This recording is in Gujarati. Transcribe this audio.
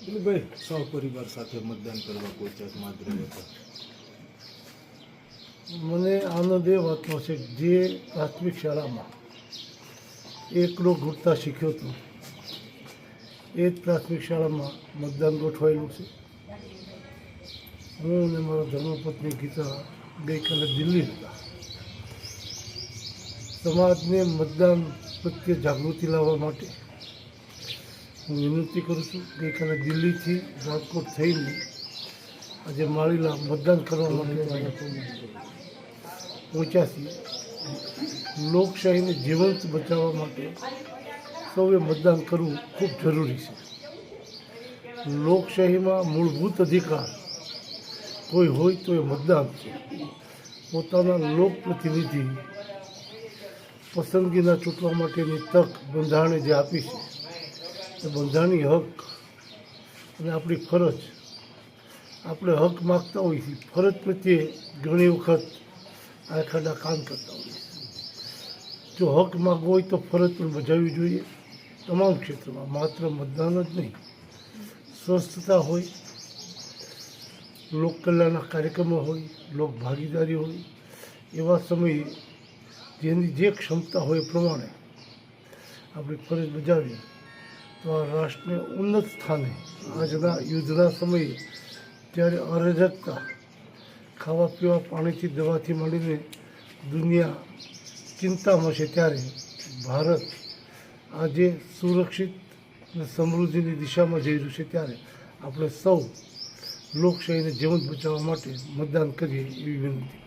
ભાઈ સહપરિવાર સાથે મતદાન કરવા પહોંચ્યા માદરે હતા. મને આનંદ એ વાતનો છે કે જે પ્રાથમિક શાળામાં એકડો ઘૂંટતા શીખ્યો હતો એ જ પ્રાથમિક શાળામાં મતદાન ગોઠવાયેલું છે. હું અને મારા ધર્મપત્ની ગીતા ગઈકાલે દિલ્હી હતા. સમાજને મતદાન પ્રત્યે જાગૃતિ લાવવા માટે હું વિનંતી કરું છું. ગઈકાલે દિલ્હીથી રાજકોટ થઈને આજે માળીલા મતદાન કરવા માટે પહોંચ્યા છીએ. લોકશાહીને જીવંત બચાવવા માટે સૌએ મતદાન કરવું ખૂબ જરૂરી છે. લોકશાહીમાં મૂળભૂત અધિકાર કોઈ હોય તો એ મતદાન છે. પોતાના લોકપ્રતિનિધિ પસંદગીના ચૂંટવા માટેની તક બંધારણે જે આપી છે એ બંધારણીય હક અને આપણી ફરજ. આપણે હક માગતા હોઈએ છીએ, ફરજ પ્રત્યે ઘણી વખત આખાડા કામ કરતા હોઈએ છીએ. જો હક માગવો હોય તો ફરજ પણ બજાવવી જોઈએ તમામ ક્ષેત્રમાં, માત્ર મતદાન જ નહીં. સ્વસ્થતા હોય, લોક કલ્યાણના કાર્યક્રમો હોય, લોક ભાગીદારી હોય, એવા સમયે જેની જે ક્ષમતા હોય એ પ્રમાણે આપણી ફરજ બજાવીએ તો આ રાષ્ટ્રને ઉન્નત સ્થાને આજના યુદ્ધના સમયે જ્યારે અરાજકતા, ખાવા પીવા પાણીથી દવાથી માંડીને દુનિયા ચિંતામાં છે, ત્યારે ભારત આજે સુરક્ષિત અને સમૃદ્ધિની દિશામાં જઈ રહ્યું છે. ત્યારે આપણે સૌ લોકશાહીને જીવંત બચાવવા માટે મતદાન કરીએ એવી વિનંતી.